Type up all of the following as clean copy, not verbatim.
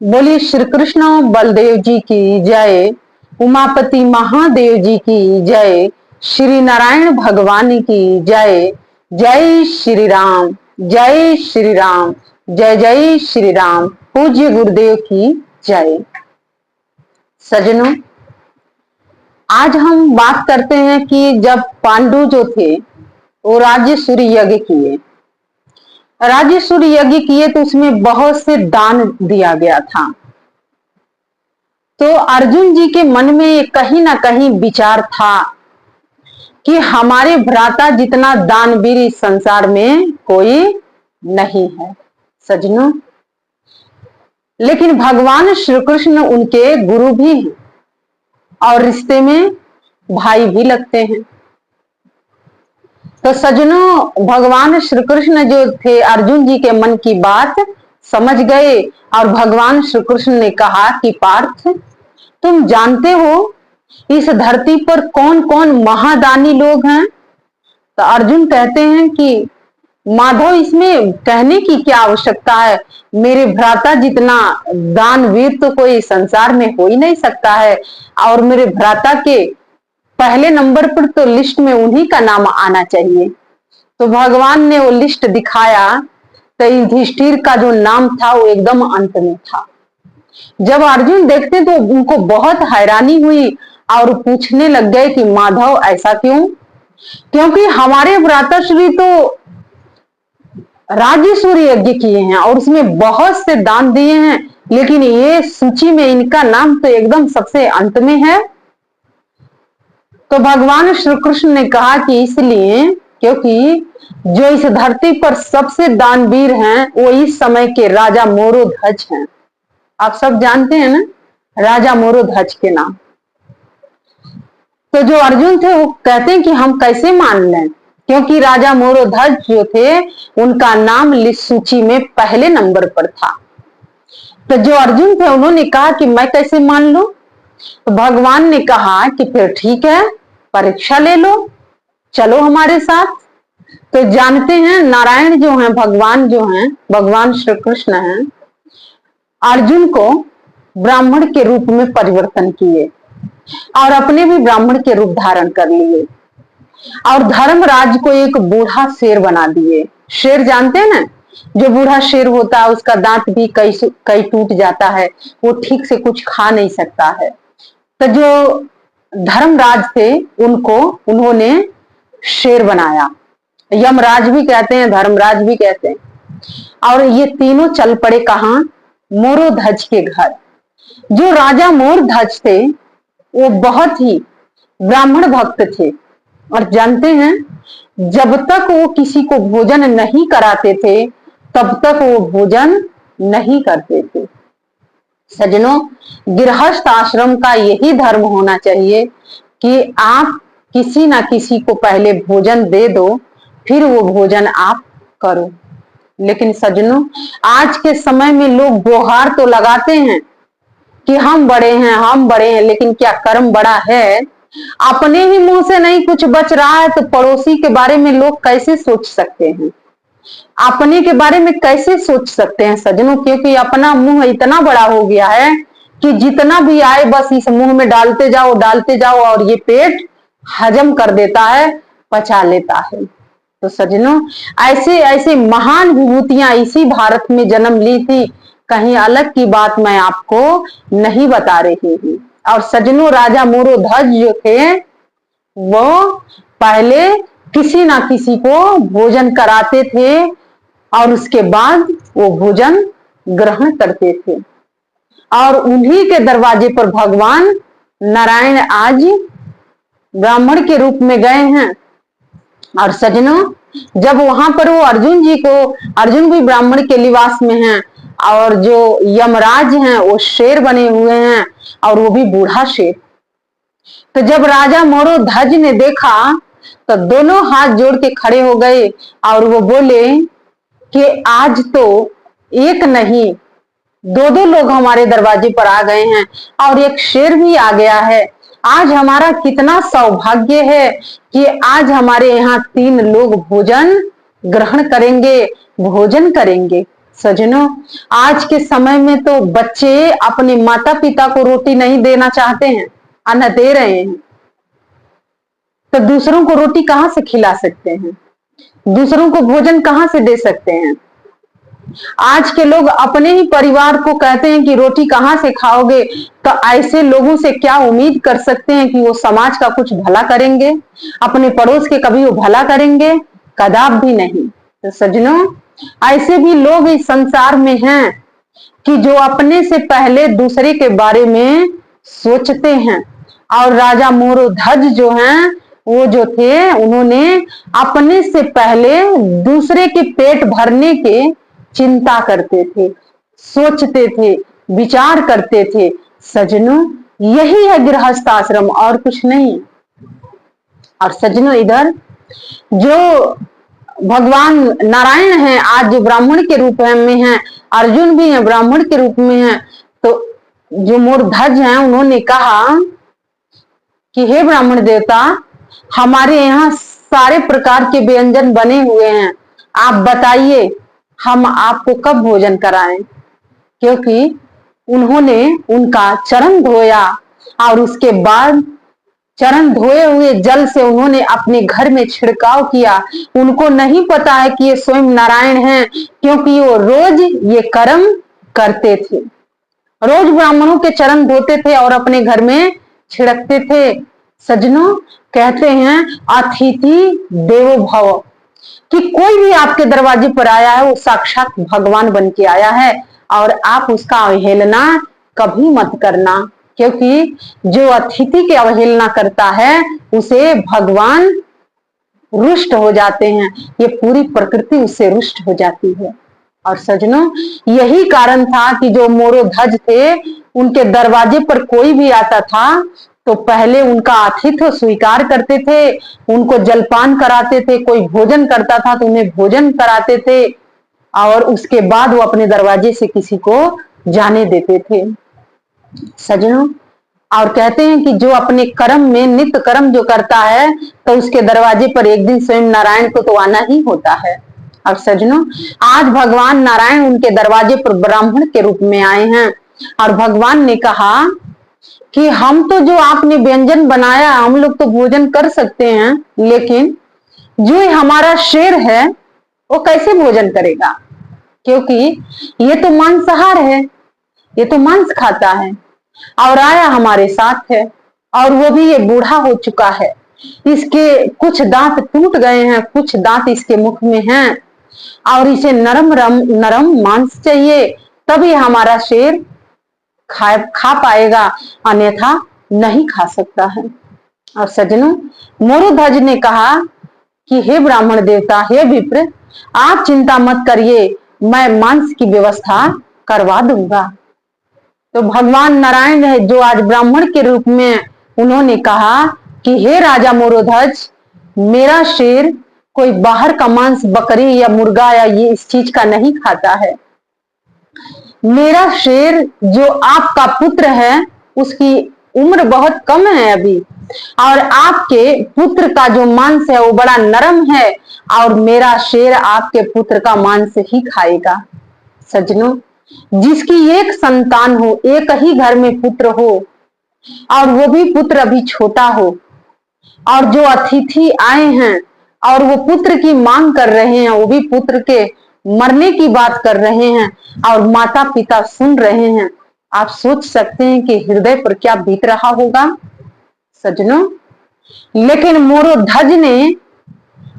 बोलिए श्री कृष्ण बलदेव जी की जय, उमापति महादेव जी की जय, श्री नारायण भगवान की जय। जय श्री राम, जय श्री राम, जय जय श्री राम। पूज्य गुरुदेव की जय। सज्जनों, आज हम बात करते हैं कि जब पांडु जो थे वो राज्य सूर्य यज्ञ किए, राज्य सूर्य यज्ञ किए तो उसमें बहुत से दान दिया गया था। तो अर्जुन जी के मन में कहीं ना कहीं विचार था कि हमारे भ्राता जितना दानवीर इस संसार में कोई नहीं है। सज्जनों, लेकिन भगवान श्री कृष्ण उनके गुरु भी हैं और रिश्ते में भाई भी लगते हैं। तो सज्जनों, भगवान श्री कृष्ण जो थे अर्जुन जी के मन की बात समझ गए और भगवान श्री कृष्ण ने कहा कि पार्थ, तुम जानते हो इस धरती पर कौन कौन महादानी लोग हैं? तो अर्जुन कहते हैं कि माधव, इसमें कहने की क्या आवश्यकता है, मेरे भ्राता जितना दानवीर तो कोई संसार में हो ही नहीं सकता है और मेरे भ्राता के पहले नंबर पर तो लिस्ट में उन्हीं का नाम आना चाहिए। तो भगवान ने वो लिस्ट दिखाया तो युधिष्ठिर का जो नाम था वो एकदम अंत में था। जब अर्जुन देखते तो उनको बहुत हैरानी हुई और पूछने लग गए कि माधव ऐसा क्यों? क्योंकि हमारे भ्राताश्री तो राज्य सूर्य यज्ञ किए हैं और उसमें बहुत से दान दिए हैं, लेकिन ये सूची में इनका नाम तो एकदम सबसे अंत में है। तो भगवान श्री कृष्ण ने कहा कि इसलिए क्योंकि जो इस धरती पर सबसे दानवीर हैं वो इस समय के राजा मोरोध्वज हैं। आप सब जानते हैं ना राजा मोरोध्वज के नाम। तो जो अर्जुन थे वो कहते हैं कि हम कैसे मान लें, क्योंकि राजा मोरोध्वज जो थे उनका नाम लिस्ट सूची में पहले नंबर पर था। तो जो अर्जुन थे उन्होंने कहा कि मैं कैसे मान लूं? तो भगवान ने कहा कि फिर ठीक है, परीक्षा ले लो, चलो हमारे साथ। तो जानते हैं नारायण जो हैं, भगवान जो हैं, भगवान श्री कृष्ण हैं, अर्जुन को ब्राह्मण के रूप में परिवर्तन किए और अपने भी ब्राह्मण के रूप धारण कर लिए और धर्मराज को एक बूढ़ा शेर बना दिए। शेर जानते हैं ना, जो बूढ़ा शेर होता है उसका दांत भी कई टूट जाता है, वो ठीक से कुछ खा नहीं सकता है। तो जो धर्मराज थे उनको उन्होंने शेर बनाया। यमराज भी कहते हैं, धर्मराज भी कहते हैं। और ये तीनों चल पड़े कहां? मोरोध्वज के घर। जो राजा मोरोध्वज थे वो बहुत ही ब्राह्मण भक्त थे और जानते हैं जब तक वो किसी को भोजन नहीं कराते थे तब तक वो भोजन नहीं करते थे। सज्जनों, गृहस्थ आश्रम का यही धर्म होना चाहिए कि आप किसी ना किसी को पहले भोजन दे दो, फिर वो भोजन आप करो। लेकिन सज्जनों, आज के समय में लोग गुहार तो लगाते हैं कि हम बड़े हैं, हम बड़े हैं, लेकिन क्या कर्म बड़ा है? अपने ही मुंह से नहीं कुछ बच रहा है तो पड़ोसी के बारे में लोग कैसे सोच सकते हैं? अपने के बारे में कैसे सोच सकते हैं सज्जनों? क्योंकि अपना मुंह इतना बड़ा हो गया है कि जितना भी आए बस इस मुंह में डालते जाओ और ये पेट हजम कर देता है, पचा लेता है। तो सज्जनों, ऐसे ऐसे महान विभूतियां इसी भारत में जन्म ली थी, कहीं अलग की बात मैं आपको नहीं बता रही हूं। और सज्जनों, राजा मोरोध्वज जो थे वो पहले किसी ना किसी को भोजन कराते थे और उसके बाद वो भोजन ग्रहण करते थे और उन्हीं के दरवाजे पर भगवान नारायण आज ब्राह्मण के रूप में गए हैं। और सज्जनों, जब वहां पर वो अर्जुन जी को, अर्जुन भी ब्राह्मण के लिबास में हैं और जो यमराज हैं वो शेर बने हुए हैं और वो भी बूढ़ा शेर। तो जब राजा मोरोध्वज ने देखा तो दोनों हाथ जोड़ के खड़े हो गए और वो बोले कि आज तो एक नहीं दो दो लोग हमारे दरवाजे पर आ गए हैं और एक शेर भी आ गया है। आज हमारा कितना सौभाग्य है कि आज हमारे यहाँ 3 लोग भोजन ग्रहण करेंगे, भोजन करेंगे। सज्जनों, आज के समय में तो बच्चे अपने माता पिता को रोटी नहीं देना चाहते हैं और न दे रहे हैं, तो दूसरों को रोटी कहां से खिला सकते हैं? दूसरों को भोजन कहां से दे सकते हैं? आज के लोग अपने ही परिवार को कहते हैं कि रोटी कहां से खाओगे, तो ऐसे लोगों से क्या उम्मीद कर सकते हैं कि वो समाज का कुछ भला करेंगे? अपने पड़ोस के कभी वो भला करेंगे? कदाप भी नहीं। तो सज्जनों, ऐसे भी लोग इस संसार में हैं कि जो अपने से पहले दूसरे के बारे में सोचते हैं। और राजा मोरोध्वज जो हैं, वो जो थे, उन्होंने अपने से पहले दूसरे के पेट भरने के चिंता करते थे, सोचते थे, विचार करते थे। सज्जनों, यही है गृहस्थ आश्रम और कुछ नहीं। और सज्जनों, इधर जो भगवान नारायण हैं, आज जो ब्राह्मण के रूप में हैं, अर्जुन भी हैं, ब्राह्मण के रूप में हैं। तो जो मोरध्वज हैं, उन्होंने कहा कि हे ब्राह्मण देवता, हमारे यहाँ सारे प्रकार के व्यंजन बने हुए हैं, आप बताइए हम आपको कब भोजन कराएं? क्योंकि उन्होंने उनका चरण धोया और उसके बाद चरण धोए हुए जल से उन्होंने अपने घर में छिड़काव किया। उनको नहीं पता है कि ये स्वयं नारायण हैं, क्योंकि वो रोज ये कर्म करते थे, रोज ब्राह्मणों के चरण धोते थे और अपने घर में छिड़कते थे। सज्जनों, कहते हैं अतिथि देवो भव, कि कोई भी आपके दरवाजे पर आया है वो साक्षात भगवान बन के आया है, और आप उसका अवहेलना कभी मत करना, क्योंकि जो अतिथि की अवहेलना करता है उसे भगवान रुष्ट हो जाते हैं, ये पूरी प्रकृति उससे रुष्ट हो जाती है। और सज्जनों, यही कारण था कि जो मोरोध्वज थे, उनके दरवाजे पर कोई भी आता था तो पहले उनका आतिथ्य स्वीकार करते थे, उनको जलपान कराते थे, कोई भोजन करता था तो उन्हें भोजन कराते थे, और उसके बाद वो अपने दरवाजे से किसी को जाने देते थे। सज्जनों, और कहते हैं कि जो अपने कर्म में नित्य कर्म जो करता है, तो उसके दरवाजे पर एक दिन स्वयं नारायण को तो आना ही होता है। और सज्जनों, आज भगवान नारायण उनके दरवाजे पर ब्राह्मण के रूप में आए हैं, और भगवान ने कहा कि हम तो जो आपने व्यंजन बनाया, हम लोग तो भोजन कर सकते हैं, लेकिन जो हमारा शेर है वो कैसे भोजन करेगा? क्योंकि ये तो मांसाहार है, ये तो मांस खाता है, और आया हमारे साथ है, और वो भी ये बूढ़ा हो चुका है, इसके कुछ दांत टूट गए हैं, कुछ दांत इसके मुख में हैं, और इसे नरम नरम मांस चाहिए, तभी हमारा शेर खा पाएगा, अन्यथा नहीं खा सकता है। और सज्जनों, मोरोध्वज ने कहा कि हे ब्राह्मण देवता, हे विप्र, आप चिंता मत करिए, मैं मांस की व्यवस्था करवा दूंगा। तो भगवान नारायण है जो आज ब्राह्मण के रूप में, उन्होंने कहा कि हे राजा मोरोध्वज, मेरा शेर कोई बाहर का मांस, बकरी या मुर्गा या ये इस चीज का नहीं खाता है। मेरा शेर जो आपका पुत्र है, उसकी उम्र बहुत कम है अभी, और आपके पुत्र का जो मांस है वो बड़ा नरम है, और मेरा शेर आपके पुत्र का मांस ही खाएगा। सज्जनों, जिसकी एक संतान हो, एक ही घर में पुत्र हो, और वो भी पुत्र अभी छोटा हो, और जो अतिथि आए हैं और वो पुत्र की मांग कर रहे हैं, वो भी पुत्र के मरने की बात कर रहे हैं, और माता पिता सुन रहे हैं, आप सोच सकते हैं कि हृदय पर क्या बीत रहा होगा। सज्जनों, लेकिन मोरोध्वज ने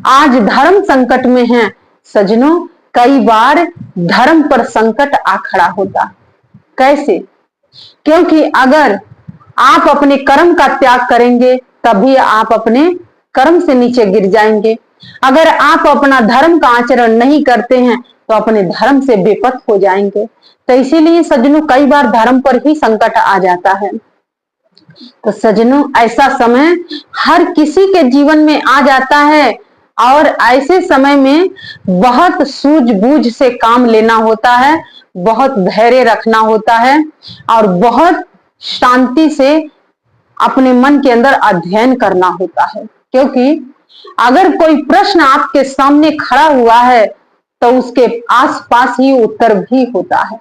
आज धर्म संकट में है। सज्जनों, कई बार धर्म पर संकट आ खड़ा होता। कैसे? क्योंकि अगर आप अपने कर्म का त्याग करेंगे तभी आप अपने कर्म से नीचे गिर जाएंगे। अगर आप अपना धर्म का आचरण नहीं करते हैं तो अपने धर्म से बेपत हो जाएंगे। तो इसीलिए सज्जनों, कई बार धर्म पर ही संकट आ जाता है। तो सज्जनों, ऐसा समय हर किसी के जीवन में आ जाता है, और ऐसे समय में बहुत सूझबूझ से काम लेना होता है, बहुत धैर्य रखना होता है, और बहुत शांति से अपने मन के अंदर अध्ययन करना होता है। क्योंकि अगर कोई प्रश्न आपके सामने खड़ा हुआ है तो उसके आसपास ही उत्तर भी होता है।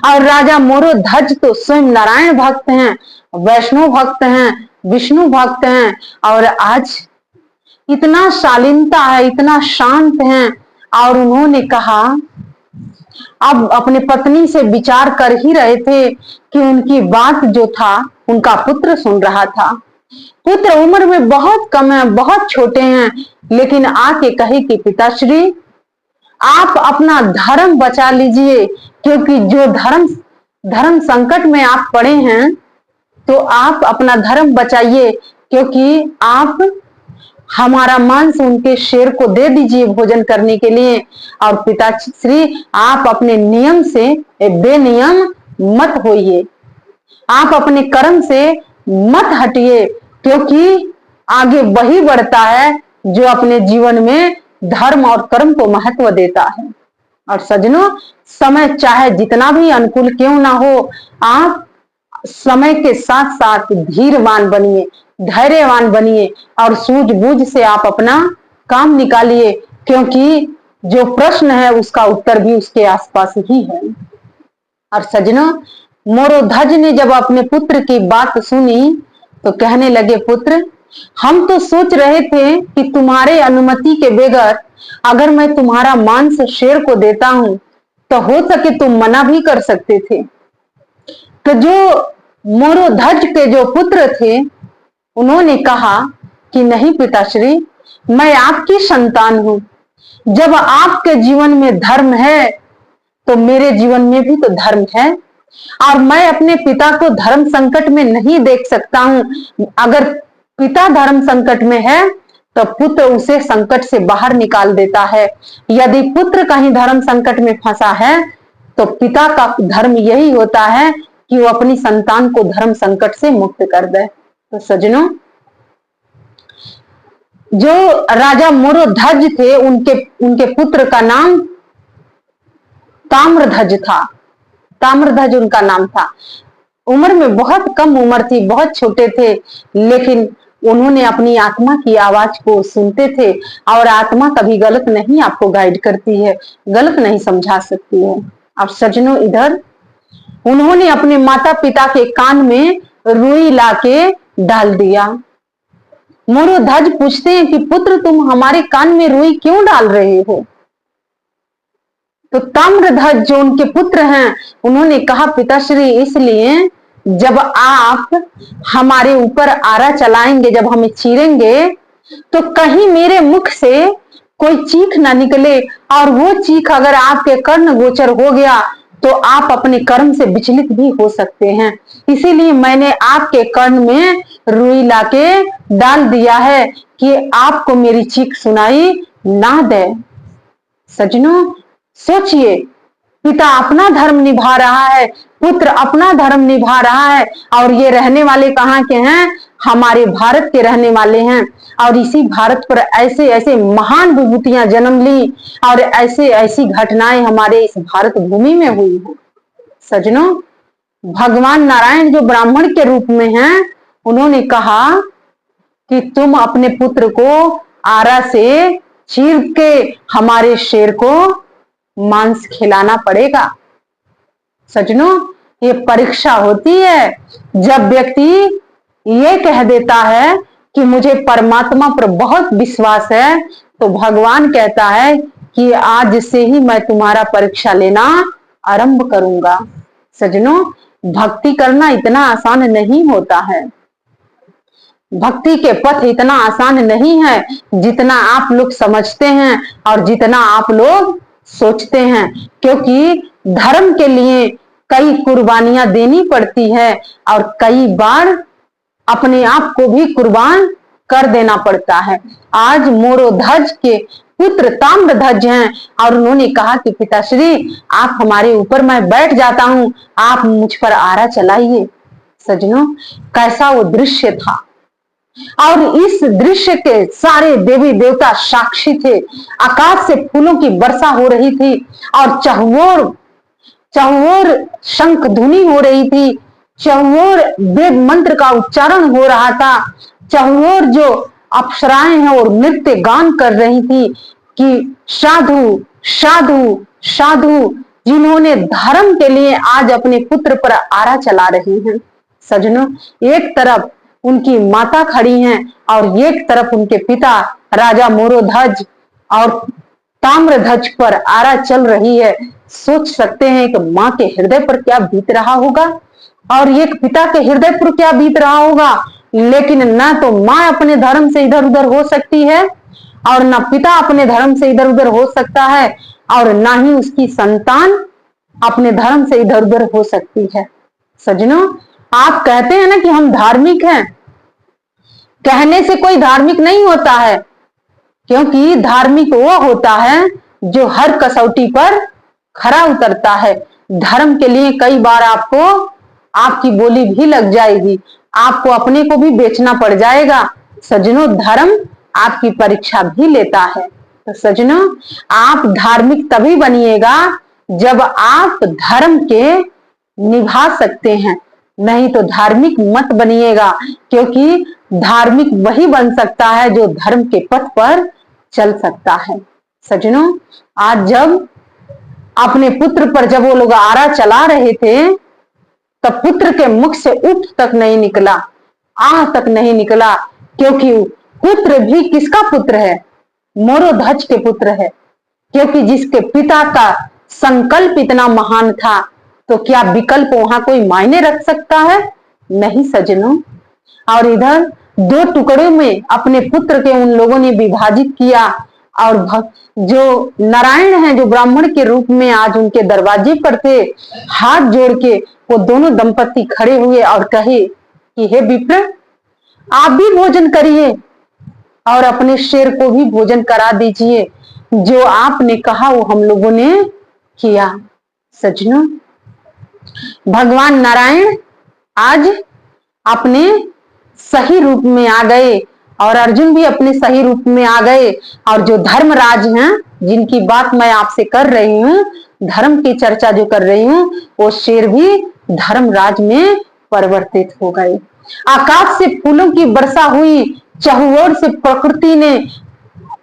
और राजा मोरो ध्वज तो स्वयं नारायण भक्त हैं, वैष्णव भक्त हैं, विष्णु भक्त हैं, और आज इतना शालीनता है, इतना शांत हैं। और उन्होंने कहा, अब अपने पत्नी से विचार कर ही रहे थे कि उनकी बात जो था उनका पुत्र सुन रहा था। पुत्र उम्र में बहुत कम है, बहुत छोटे हैं, लेकिन आके कहे कि पिताश्री आप अपना धर्म बचा लीजिए, क्योंकि जो धर्म संकट में आप पड़े हैं, तो आप अपना धर्म बचाइए, क्योंकि आप हमारा मांस उनके शेर को दे दीजिए भोजन करने के लिए। और पिताश्री आप अपने नियम से बेनियम मत होइए, आप अपने कर्म से मत हटिए, क्योंकि आगे वही बढ़ता है जो अपने जीवन में धर्म और कर्म को महत्व देता है। और सज्जनों, समय चाहे जितना भी अनुकूल क्यों ना हो, आप समय के साथ साथ धीरवान बनिए, धैर्यवान बनिए, और सूझबूझ से आप अपना काम निकालिए, क्योंकि जो प्रश्न है उसका उत्तर भी उसके आसपास ही है। और सज्जनों, मोरोध्वज ने जब अपने पुत्र की बात सुनी तो कहने लगे, पुत्र हम तो सोच रहे थे कि तुम्हारे अनुमति के बगैर अगर मैं तुम्हारा मांस शेर को देता हूं तो हो सके तुम मना भी कर सकते थे। तो जो मोरोध्वज के जो पुत्र थे उन्होंने कहा कि नहीं पिताश्री, मैं आपकी संतान हूं, जब आपके जीवन में धर्म है तो मेरे जीवन में भी तो धर्म है, और मैं अपने पिता को धर्म संकट में नहीं देख सकता हूं। अगर पिता धर्म संकट में है तो पुत्र उसे संकट से बाहर निकाल देता है। यदि पुत्र कहीं धर्म संकट में फंसा है तो पिता का धर्म यही होता है कि वो अपनी संतान को धर्म संकट से मुक्त कर दे। तो सज्जनों, जो राजा मोरोध्वज थे उनके पुत्र का नाम ताम्रध्वज था। ताम्रध्वज उनका नाम था। उम्र में बहुत कम उम्र थी, बहुत छोटे थे, लेकिन उन्होंने अपनी आत्मा की आवाज को सुनते थे, और आत्मा कभी गलत नहीं आपको गाइड करती है, गलत नहीं समझा सकती है। अब सज्जनों, इधर उन्होंने अपने माता पिता के कान में रुई लाके डाल दिया। मोरोध्वज पूछते हैं कि पुत्र तुम हमारे कान में रुई क्यों डाल रहे हो? तो ताम्रध्वज जो उनके पुत्र हैं उन्होंने कहा, पिताश्री इसलिए जब आप हमारे ऊपर आरा चलाएंगे, जब हमें चीरेंगे, तो कहीं मेरे मुख से कोई चीख ना निकले, और वो चीख अगर आपके कर्ण गोचर हो गया तो आप अपने कर्म से विचलित भी हो सकते हैं। इसीलिए मैंने आपके कर्ण में रुई लाके डाल दिया है कि आपको मेरी चीख सुनाई ना दे। सज्जनों, सोचिए, पिता अपना धर्म निभा रहा है, पुत्र अपना धर्म निभा रहा है, और ये रहने वाले कहाँ के हैं? हमारे भारत के रहने वाले हैं। और इसी भारत पर ऐसे ऐसे महान विभूतियां जन्म ली, और ऐसे ऐसी घटनाएं हमारे इस भारत भूमि में हुई हैं। सज्जनों, भगवान नारायण जो ब्राह्मण के रूप में हैं, उन्होंने कहा कि तुम अपने पुत्र को आरा से चीर के हमारे शेर को मांस खिलाना पड़ेगा। सज्जनों, ये परीक्षा होती है जब व्यक्ति ये कह देता है कि मुझे परमात्मा पर बहुत विश्वास है, तो भगवान कहता है कि आज से ही मैं तुम्हारा परीक्षा लेना आरंभ करूंगा। सज्जनों, भक्ति करना इतना आसान नहीं होता है। भक्ति के पथ इतना आसान नहीं है जितना आप लोग समझते हैं और जितना आप लोग सोचते हैं, क्योंकि धर्म के लिए कई कुर्बानियां देनी पड़ती है, और कई बार अपने आप को भी कुर्बान कर देना पड़ता है। आज मोरोध्वज के पुत्र ताम्रध्वज हैं, और उन्होंने कहा कि पिताश्री आप हमारे ऊपर, मैं बैठ जाता हूं, आप मुझ पर आरा चलाइए। सज्जनों, कैसा वो दृश्य था, और इस दृश्य के सारे देवी देवता साक्षी थे। आकाश से फूलों की वर्षा हो रही थी, और चहुओर शंख धुनी हो रही थी, चहुओर वेद मंत्र का उच्चारण हो रहा था, चहुओर जो अप्सराएं हैं और नृत्य गान कर रही थी कि साधु साधु साधु जिन्होंने धर्म के लिए आज अपने पुत्र पर आरा चला रही हैं। सजनों, एक तरफ उनकी माता खड़ी हैं और एक तरफ उनके पिता राजा मोरोध्वज और ताम्रध्वज पर आरा चल रही है। सोच सकते हैं कि माँ के हृदय पर क्या बीत रहा होगा और एक पिता के हृदय पर क्या बीत रहा होगा। लेकिन ना तो माँ अपने धर्म से इधर उधर हो सकती है और ना पिता अपने धर्म से इधर उधर हो सकता है और ना ही उसकी संतान अपने धर्म से इधर उधर हो सकती है। सजनों, आप कहते हैं ना कि हम धार्मिक हैं, कहने से कोई धार्मिक नहीं होता है, क्योंकि धार्मिक वो होता है जो हर कसौटी पर खरा उतरता है। धर्म के लिए कई बार आपको आपकी बोली भी लग जाएगी, आपको अपने को भी बेचना पड़ जाएगा। सजनों, धर्म आपकी परीक्षा भी लेता है। तो सजनों, आप धार्मिक तभी बनिएगा जब आप धर्म के निभा सकते हैं, नहीं तो धार्मिक मत बनिएगा, क्योंकि धार्मिक वही बन सकता है जो धर्म के पथ पर चल सकता है। सजनों, आज जब अपने पुत्र पर जब वो लोग आरा चला रहे थे तब पुत्र के मुख से उठ तक नहीं निकला, आह तक नहीं निकला, क्योंकि पुत्र भी किसका पुत्र है? मोरोध्वज के पुत्र है। क्योंकि जिसके पिता का संकल्प इतना महान था, तो क्या विकल्प वहां कोई मायने रख सकता है? नहीं सजनों। और इधर दो टुकड़ों में अपने पुत्र के उन लोगों ने विभाजित किया और जो नारायण हैं, जो ब्राह्मण के रूप में आज उनके दरवाजे पर थे, हाथ जोड़ के वो दोनों दंपति खड़े हुए और कहे कि हे विप्र, आप भी भोजन करिए और अपने शेर को भी भोजन करा दीजिए। जो आपने कहा वो हम लोगों ने किया। सजनों, भगवान नारायण आज अपने सही रूप में आ गए और अर्जुन भी अपने सही रूप में आ गए। और जो धर्मराज हैं, जिनकी बात मैं आपसे कर रही हूँ, धर्म की चर्चा जो कर रही हूँ, वो शेर भी धर्मराज में परिवर्तित हो गए। आकाश से फूलों की वर्षा हुई, चहुओर से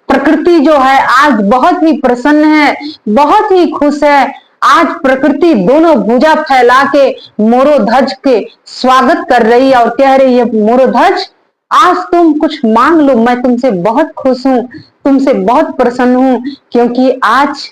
प्रकृति जो है आज बहुत ही प्रसन्न है, बहुत ही खुश है। आज प्रकृति दोनों भुजा फैला के मोरोध्वज के स्वागत कर रही है और कह रही है, मोरोध्वज आज तुम कुछ मांग लो, मैं तुमसे बहुत खुश हूं, तुमसे बहुत प्रसन्न हूं, क्योंकि आज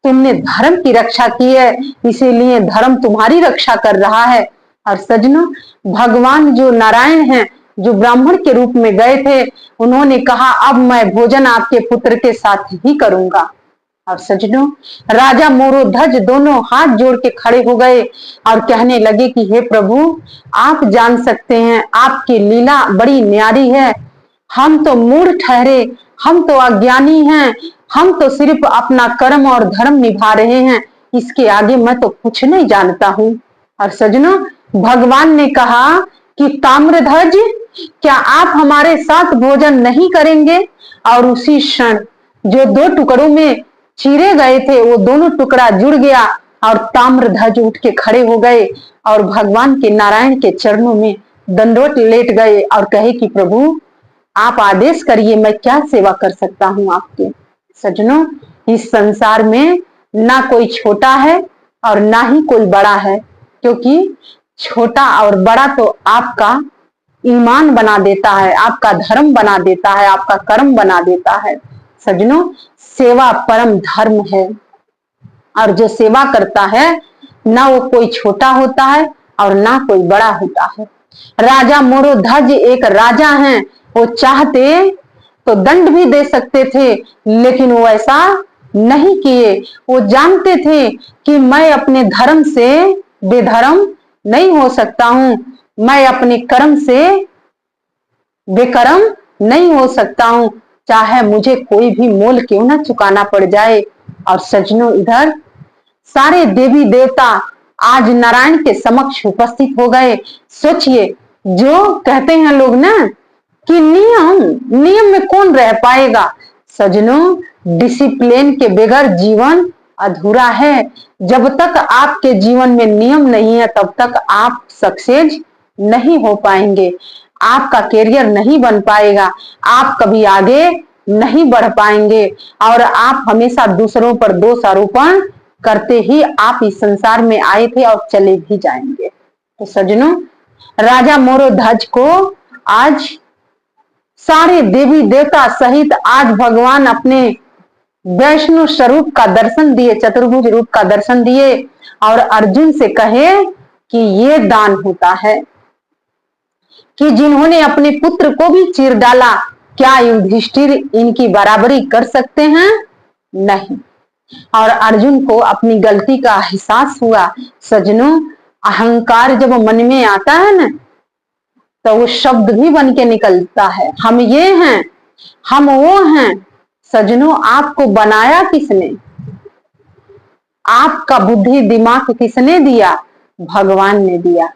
तुमने धर्म की रक्षा की है, इसीलिए धर्म तुम्हारी रक्षा कर रहा है। और सजनों, भगवान जो नारायण हैं, जो ब्राह्मण के रूप में गए थे, उन्होंने कहा अब मैं भोजन आपके पुत्र के साथ ही करूंगा। और सजनों, राजा मोरोध्वज दोनों हाथ जोड़ के खड़े हो गए और कहने लगे कि हे प्रभु, आप जान सकते हैं, आपकी लीला बड़ी न्यारी है। हम तो मूढ़ ठहरे, हम तो अज्ञानी हैं, हम तो सिर्फ अपना कर्म और धर्म निभा रहे हैं, इसके आगे मैं तो कुछ नहीं जानता हूं। और सजनों, भगवान ने कहा कि ताम्रध्वज, क्या आप हमारे साथ भोजन नहीं करेंगे? और उसी क्षण जो दो टुकड़ों में चीरे गए थे, वो दोनों टुकड़ा जुड़ गया और ताम्रध्वज उठ के खड़े हो गए और भगवान के नारायण के चरणों में दंडवत लेट गए और कहे कि प्रभु, आप आदेश करिए, मैं क्या सेवा कर सकता हूं आपके। सजनों, इस संसार में ना कोई छोटा है और ना ही कोई बड़ा है, क्योंकि छोटा और बड़ा तो आपका ईमान बना देता है, आपका धर्म बना देता है, आपका कर्म बना देता है। सजनों, सेवा परम धर्म है और जो सेवा करता है ना वो कोई छोटा होता है और ना कोई बड़ा होता है। राजा मोरोध्वज एक राजा हैं, वो चाहते तो दंड भी दे सकते थे, लेकिन वो ऐसा नहीं किए। वो जानते थे कि मैं अपने धर्म से बेधर्म नहीं हो सकता हूं, मैं अपने कर्म से बेकर्म नहीं हो सकता हूं, चाहे मुझे कोई भी मोल क्यों ना चुकाना पड़ जाए। और सजनों, इधर सारे देवी देवता आज नारायण के समक्ष उपस्थित हो गए। सोचिए, जो कहते हैं लोग ना कि नियम में कौन रह पाएगा। सजनों, डिसिप्लिन के बगैर जीवन अधूरा है। जब तक आपके जीवन में नियम नहीं है, तब तक आप सक्सेस नहीं हो पाएंगे, आपका कैरियर नहीं बन पाएगा, आप कभी आगे नहीं बढ़ पाएंगे और आप हमेशा दूसरों पर दोष आरोपण करते ही आप इस संसार में आए थे और चले भी जाएंगे। तो सज्जनों, राजा मोरोध्वज को आज सारे देवी देवता सहित आज भगवान अपने वैष्णव स्वरूप का दर्शन दिए, चतुर्भुज रूप का दर्शन दिए और अर्जुन से कहे कि ये दान होता है कि जिन्होंने अपने पुत्र को भी चीर डाला, क्या युधिष्ठिर इनकी बराबरी कर सकते हैं? नहीं। और अर्जुन को अपनी गलती का एहसास हुआ। सज्जनों, अहंकार जब मन में आता है ना, तो वो शब्द भी बन के निकलता है, हम ये हैं, हम वो हैं। सज्जनों, आपको बनाया किसने? आपका बुद्धि दिमाग किसने दिया? भगवान ने दिया।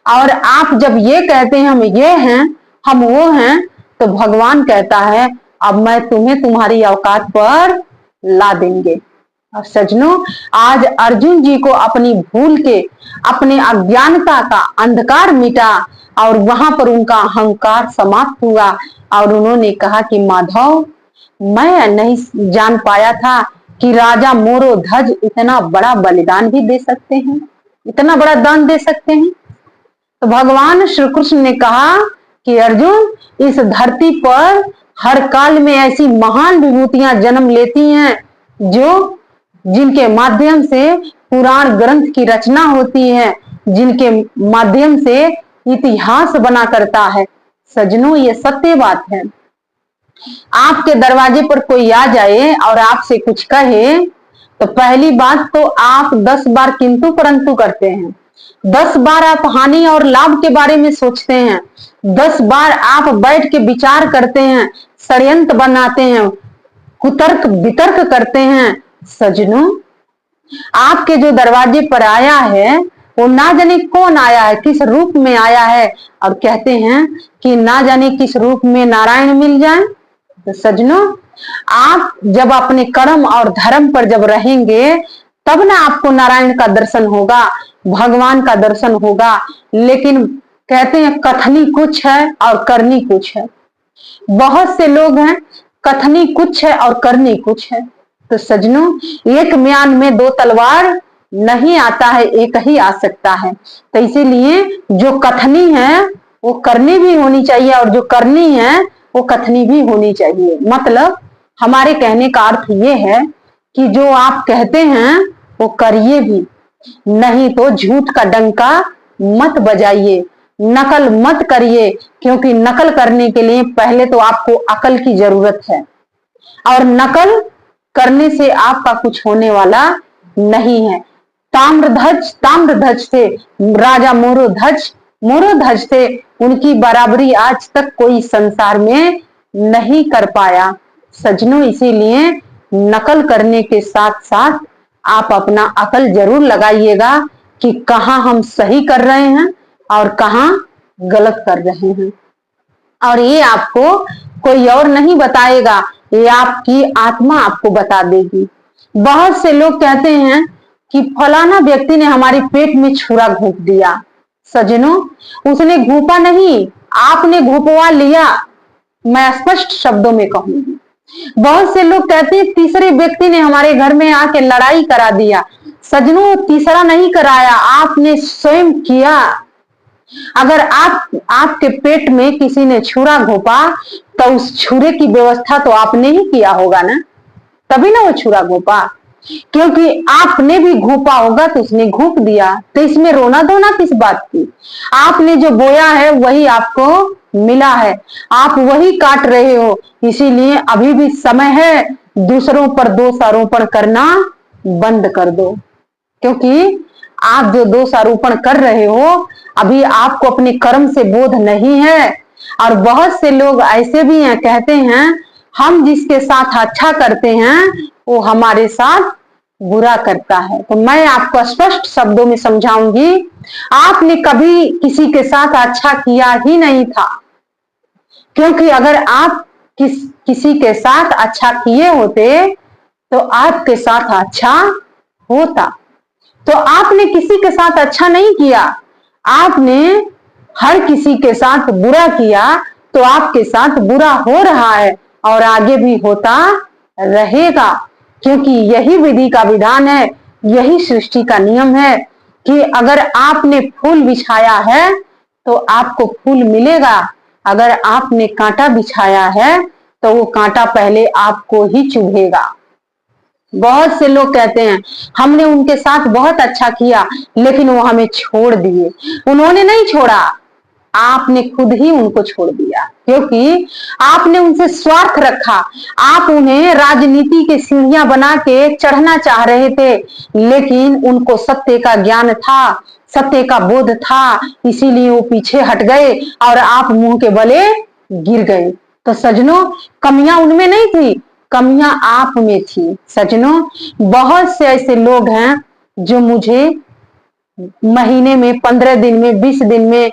और आप जब ये कहते हैं हम ये हैं, हम वो हैं, तो भगवान कहता है अब मैं तुम्हें तुम्हारी औकात पर ला देंगे। और सज्जनों, आज अर्जुन जी को अपनी भूल के, अपने अज्ञानता का अंधकार मिटा और वहां पर उनका अहंकार समाप्त हुआ और उन्होंने कहा कि माधव, मैं नहीं जान पाया था कि राजा मोरोध्वज इतना बड़ा बलिदान भी दे सकते हैं, इतना बड़ा दान दे सकते हैं। तो भगवान श्री कृष्ण ने कहा कि अर्जुन, इस धरती पर हर काल में ऐसी महान विभूतियां जन्म लेती हैं जो जिनके माध्यम से पुराण ग्रंथ की रचना होती है, जिनके माध्यम से इतिहास बना करता है। सज्जनों, ये सत्य बात है। आपके दरवाजे पर कोई आ जाए और आपसे कुछ कहे तो पहली बात तो आप 10 बार किंतु परंतु करते हैं, 10 बार आप हानि और लाभ के बारे में सोचते हैं, 10 बार आप बैठ के विचार करते हैं, षड्यंत्र बनाते हैं, कुतर्क वितर्क करते हैं। सज्जनों, आपके जो दरवाजे पर आया है वो ना जाने कौन आया है, किस रूप में आया है, और कहते हैं कि ना जाने किस रूप में नारायण मिल जाए। तो सज्जनों, आप जब अपने कर्म और धर्म पर जब रहेंगे तब ना आपको नारायण का दर्शन होगा, भगवान का दर्शन होगा। लेकिन कहते हैं कथनी कुछ है और करनी कुछ है। बहुत से लोग हैं, कथनी कुछ है और करनी कुछ है। तो सज्जनों, एक म्यान में 2 तलवार नहीं आता है, एक ही आ सकता है। तो इसीलिए जो कथनी है वो करनी भी होनी चाहिए और जो करनी है वो कथनी भी होनी चाहिए। मतलब हमारे कहने का अर्थ ये है कि जो आप कहते हैं वो करिए भी, नहीं तो झूठ का डंका मत बजाइए, नकल मत करिए, क्योंकि नकल करने के लिए पहले तो आपको अकल की जरूरत है और नकल करने से आपका कुछ होने वाला नहीं है। ताम्रध्वज थे, राजा मोरोध्वज थे, उनकी बराबरी आज तक कोई संसार में नहीं कर पाया। सज्जनों, इसीलिए नकल करने के साथ साथ आप अपना अकल जरूर लगाइएगा कि कहाँ हम सही कर रहे हैं और कहाँ गलत कर रहे हैं। और ये आपको कोई और नहीं बताएगा, ये आपकी आत्मा आपको बता देगी। बहुत से लोग कहते हैं कि फलाना व्यक्ति ने हमारे पेट में छुरा घोंप दिया। सज्जनों, उसने घोंपा नहीं, आपने घोंपवा लिया। मैं स्पष्ट शब्दों में कहूंगी। बहुत से लोग कहते हैं तीसरे व्यक्ति ने हमारे घर में आके लड़ाई करा दिया। सज्जनों, तीसरा नहीं कराया, आपने स्वयं किया। अगर आपके पेट में किसी ने छुरा घोंपा तो उस छुरे की व्यवस्था तो आपने ही किया होगा ना, तभी ना वो छुरा घोंपा। क्योंकि आपने भी घोंपा होगा तो उसने घोंप दिया। तो इसमें रोना धोना किस बात की? आपने जो बोया है वही आपको मिला है, आप वही काट रहे हो। इसीलिए अभी भी समय है, दूसरों पर दोष आरोपण करना बंद कर दो। क्योंकि आप जो दोष आरोपण कर रहे हो, अभी आपको अपने कर्म से बोध नहीं है। और बहुत से लोग ऐसे भी हैं, कहते हैं हम जिसके साथ अच्छा करते हैं वो हमारे साथ बुरा करता है। तो मैं आपको स्पष्ट शब्दों में समझाऊंगी, आपने कभी किसी के साथ अच्छा किया ही नहीं था। क्योंकि अगर आप किसी के साथ अच्छा किए होते तो आपके साथ अच्छा होता। तो आपने किसी के साथ अच्छा नहीं किया, आपने हर किसी के साथ बुरा किया, तो आपके साथ बुरा हो रहा है। और आगे भी होता रहेगा, क्योंकि यही विधि का विधान है, यही सृष्टि का नियम है कि अगर आपने फूल बिछाया है तो आपको फूल मिलेगा, अगर आपने कांटा बिछाया है तो वो कांटा पहले आपको ही चुभेगा। बहुत से लोग कहते हैं हमने उनके साथ बहुत अच्छा किया लेकिन वो हमें छोड़ दिए। उन्होंने नहीं छोड़ा, आपने खुद ही उनको छोड़ दिया, क्योंकि आपने उनसे स्वार्थ रखा। आप उन्हें राजनीति के सीढ़ियां बना के चढ़ना चाह रहे थे, लेकिन उनको सत्य का ज्ञान था, सत्य का बोध था, इसीलिए वो पीछे हट गए और आप मुंह के बले गिर गए। तो सजनों, कमियां उनमें नहीं थी, कमियां आप में थी। सजनों, बहुत से ऐसे लोग हैं जो मुझे महीने में, 15 दिन में, 20 दिन में,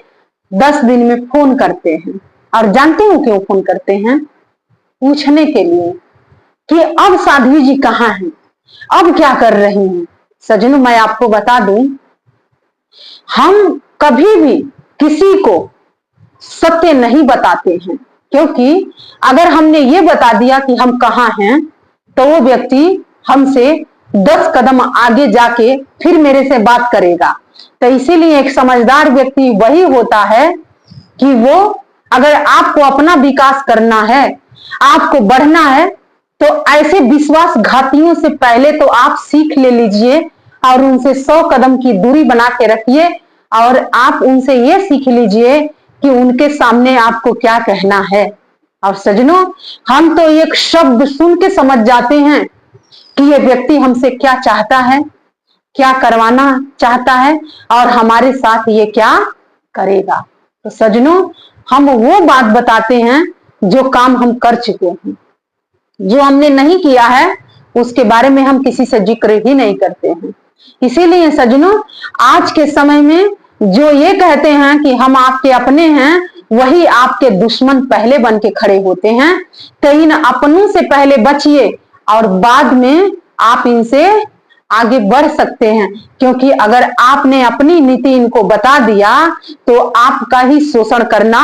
10 दिन में फोन करते हैं। और जानते हो क्यों फोन करते हैं? पूछने के लिए कि अब साध्वी जी कहाँ हैं, अब क्या कर रही हैं। सजनों, मैं आपको बता दूं, हम कभी भी किसी को सत्य नहीं बताते हैं, क्योंकि अगर हमने ये बता दिया कि हम कहाँ हैं तो वो व्यक्ति हमसे 10 कदम आगे जाके फिर मेरे से बात करेगा। तो इसीलिए एक समझदार व्यक्ति वही होता है कि वो, अगर आपको अपना विकास करना है, आपको बढ़ना है, तो ऐसे विश्वासघातियों से पहले तो आप सीख ले लीजिए और उनसे 100 कदम की दूरी बना के रखिए और आप उनसे ये सीख लीजिए कि उनके सामने आपको क्या कहना है। और सजनों, हम तो एक शब्द सुन के समझ जाते हैं कि ये व्यक्ति हमसे क्या चाहता है, क्या करवाना चाहता है और हमारे साथ ये क्या करेगा। तो सजनों, हम वो बात बताते हैं जो काम हम कर चुके हैं, जो हमने नहीं किया है उसके बारे में हम किसी से जिक्र ही नहीं करते हैं। इसीलिए सजनों, आज के समय में जो ये कहते हैं कि हम आपके अपने हैं, वही आपके दुश्मन पहले बन के खड़े होते हैं। तो इन अपनों से पहले बचिए और बाद में आप इनसे आगे बढ़ सकते हैं, क्योंकि अगर आपने अपनी नीति इनको बता दिया तो आपका ही शोषण करना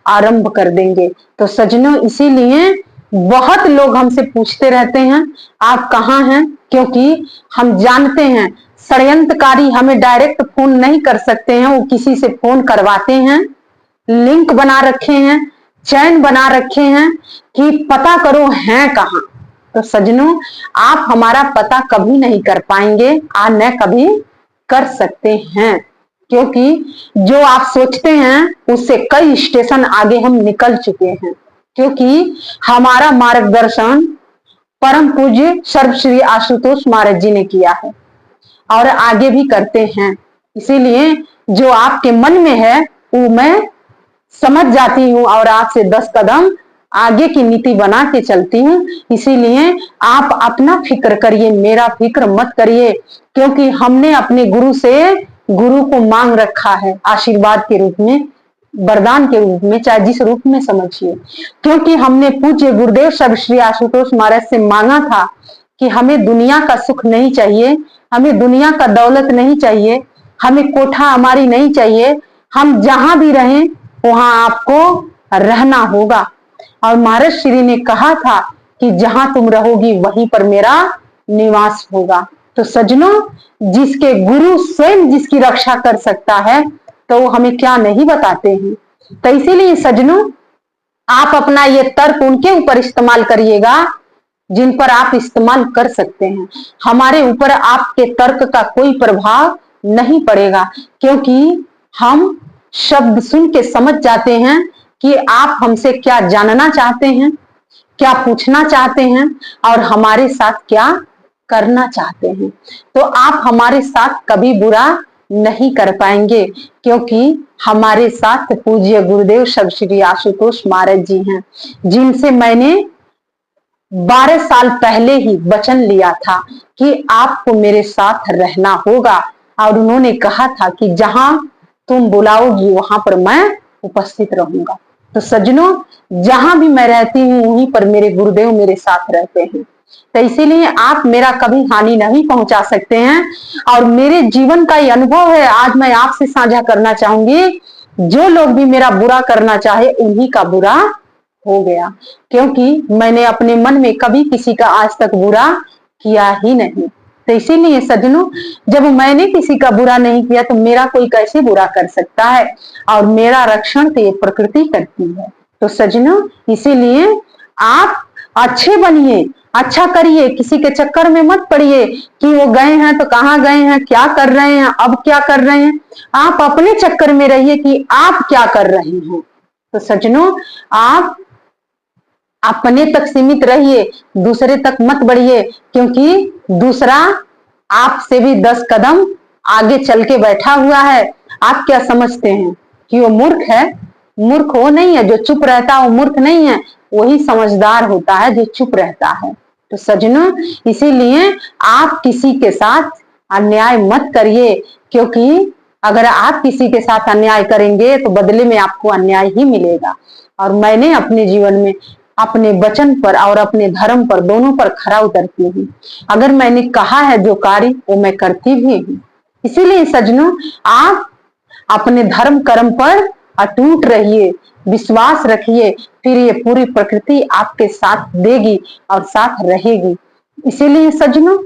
आरंभ कर देंगे। तो सजनों, इसीलिए बहुत लोग हमसे पूछते रहते हैं आप कहाँ हैं, क्योंकि हम जानते हैं षड्यंत्रकारी हमें डायरेक्ट फोन नहीं कर सकते हैं, वो किसी से फोन करवाते हैं, लिंक बना रखे हैं, चैन बना रखे हैं कि पता करो हैं कहाँ। तो सजनों, आप हमारा पता कभी नहीं कर पाएंगे, न कभी कर सकते हैं, क्योंकि जो आप सोचते हैं उससे कई स्टेशन आगे हम निकल चुके हैं, क्योंकि हमारा मार्गदर्शन परम पूज्य सर्वश्री आशुतोष महाराज जी ने किया है और आगे भी करते हैं। इसीलिए जो आपके मन में है वो मैं समझ जाती हूँ और आपसे 10 कदम आगे की नीति बना के चलती हूँ। इसीलिए आप अपना फिक्र करिए, मेरा फिक्र मत करिए, क्योंकि हमने अपने गुरु से गुरु को मांग रखा है आशीर्वाद के रूप में, वरदान के रूप में, चाहे जिस रूप में समझिए। क्योंकि हमने पूज्य गुरुदेव सर्वश्री आशुतोष महाराज से मांगा था कि हमें दुनिया का सुख नहीं चाहिए, हमें दुनिया का दौलत नहीं चाहिए, हमें कोठा हमारी नहीं चाहिए, हम जहां भी रहें वहां आपको रहना होगा। और महाराज श्री ने कहा था कि जहां तुम रहोगी वहीं पर मेरा निवास होगा। तो सजनों, जिसके गुरु स्वयं जिसकी रक्षा कर सकता है तो वो हमें क्या नहीं बताते हैं। तो इसीलिए सजनों, आप अपना ये तर्क उनके ऊपर इस्तेमाल करिएगा जिन पर आप इस्तेमाल कर सकते हैं। हमारे ऊपर आपके तर्क का कोई प्रभाव नहीं पड़ेगा, क्योंकि हम शब्द सुन के समझ जाते हैं कि आप हमसे क्या जानना चाहते हैं, क्या पूछना चाहते हैं और हमारे साथ क्या करना चाहते हैं। तो आप हमारे साथ कभी बुरा नहीं कर पाएंगे, क्योंकि हमारे साथ पूज्य गुरुदेव श्री आशुतोष महाराज जी हैं, जिनसे मैंने 12 साल पहले ही वचन लिया था कि आपको मेरे साथ रहना होगा। और उन्होंने कहा था कि जहां तुम बुलाओगी वहां पर मैं उपस्थित रहूंगा। तो सज्जनों, जहां भी मैं रहती हूँ वहीं पर मेरे गुरुदेव मेरे साथ रहते हैं। तो इसीलिए आप मेरा कभी हानि नहीं पहुंचा सकते हैं। और मेरे जीवन का ये अनुभव है, आज मैं आपसे साझा करना चाहूंगी, जो लोग भी मेरा बुरा करना चाहे उन्हीं का बुरा हो गया, क्योंकि मैंने अपने मन में कभी किसी का आज तक बुरा किया ही नहीं। तो इसीलिए सज्जनों, जब मैंने किसी का बुरा नहीं किया तो मेरा कोई कैसे बुरा कर सकता है, और मेरा रक्षण तो ये प्रकृति करती है। तो सज्जनों, इसीलिए आप अच्छे बनिए, अच्छा करिए, किसी के चक्कर में मत पड़िए कि वो गए हैं तो कहाँ गए हैं, क्या कर रहे हैं, अब क्या कर रहे हैं। आप अपने चक्कर में रहिए कि आप क्या कर रहे हैं। तो सज्जनों, आप अपने तक सीमित रहिए, दूसरे तक मत बढ़िए, क्योंकि दूसरा आपसे भी 10 कदम आगे चल के बैठा हुआ है। आप क्या समझते हैं कि वो मूर्ख है? मूर्ख वो नहीं है, जो चुप रहता है वो मूर्ख नहीं है, वही समझदार होता है जो चुप रहता है। तो सज्जनों, इसीलिए आप किसी के साथ अन्याय मत करिए, क्योंकि अगर आप किसी के साथ अन्याय करेंगे तो बदले में आपको अन्याय ही मिलेगा। और मैंने अपने जीवन में अपने वचन पर और अपने धर्म पर, दोनों पर खरा उतरती हूँ। अगर मैंने कहा है जो कार्य, वो मैं करती भी हूँ। इसीलिए सज्जनों, आप अपने धर्म कर्म पर अटूट रहिए, विश्वास रखिए, फिर ये पूरी प्रकृति आपके साथ देगी और साथ रहेगी। इसीलिए सज्जनों,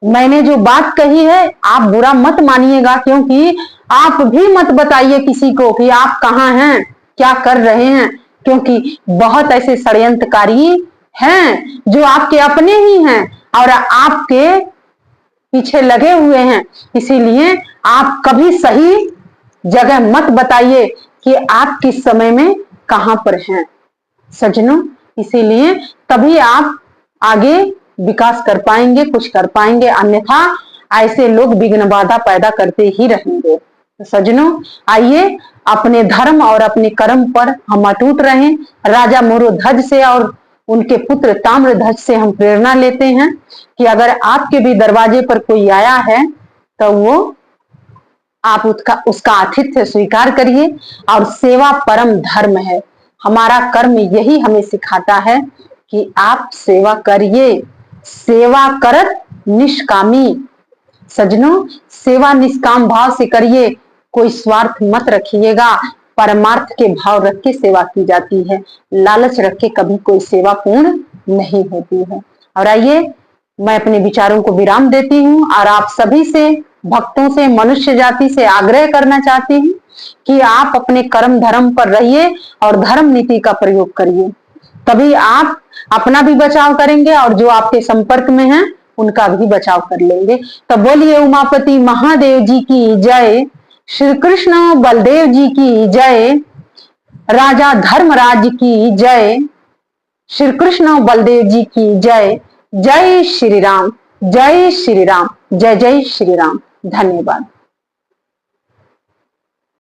मैंने जो बात कही है आप बुरा मत मानिएगा, क्योंकि आप भी मत बताइए किसी को कि आप कहाँ हैं, क्या कर रहे हैं, क्योंकि बहुत ऐसे षड्यंत्रकारी हैं जो आपके अपने ही हैं और आपके पीछे लगे हुए हैं। इसीलिए आप कभी सही जगह मत बताइए कि आप किस समय में कहां पर हैं सज्जनों। इसीलिए तभी आप आगे विकास कर पाएंगे, कुछ कर पाएंगे, अन्यथा ऐसे लोग विघ्न बाधा पैदा करते ही रहेंगे। तो सज्जनों, आइए अपने धर्म और अपने कर्म पर हम अटूट रहें। राजा मोरोध्वज से और उनके पुत्र ताम्रध्वज से हम प्रेरणा लेते हैं कि अगर आपके भी दरवाजे पर कोई आया है तो वो आप उसका आतिथ्य स्वीकार करिए, और सेवा परम धर्म है। हमारा कर्म यही हमें सिखाता है कि आप सेवा करिए, सेवा करत निष्कामी। सज्जनों, सेवा निष्काम भाव से करिए, कोई स्वार्थ मत रखिएगा। परमार्थ के भाव रख के सेवा की जाती है, लालच रख के कभी कोई सेवा पूर्ण नहीं होती है। और आइए, मैं अपने विचारों को विराम देती हूँ और आप सभी से, भक्तों से, मनुष्य जाति से आग्रह करना चाहती हूँ कि आप अपने कर्म धर्म पर रहिए और धर्म नीति का प्रयोग करिए। तभी आप अपना भी बचाव करेंगे और जो आपके संपर्क में हैं उनका भी बचाव कर लेंगे। तो बोलिए उमापति महादेव जी की जय, श्री कृष्ण बलदेव जी की जय, राजा धर्मराज की जय, श्री कृष्ण बलदेव जी की जय। जय श्री राम, जय श्री राम, जय जय श्री राम। धन्यवाद।